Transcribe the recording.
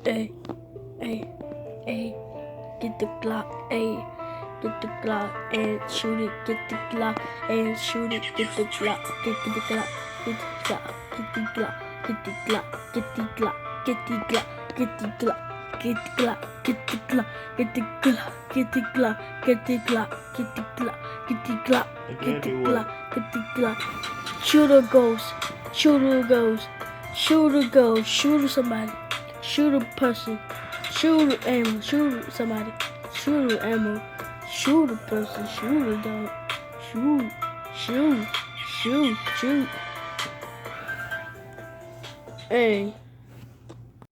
Hey, hey, hey, get the Glock, hey, get the Glock and shoot it, get the Glock and shoot it, get the Glock, get the Glock, get the Glock, get the Glock, get the Glock, get the Glock, get the Glock, get the Glock, get the Glock, get the Glock, get the Glock, get the Glock, get the Glock, get the Glock, get the Glock, get the Glock, get the Glock. Shooter goes, shooter goes, shooter goes, shooter somebody. Shoot a person, shoot a ammo, shoot somebody, shoot a ammo, shoot a person, shoot a dog, shoot. Hey.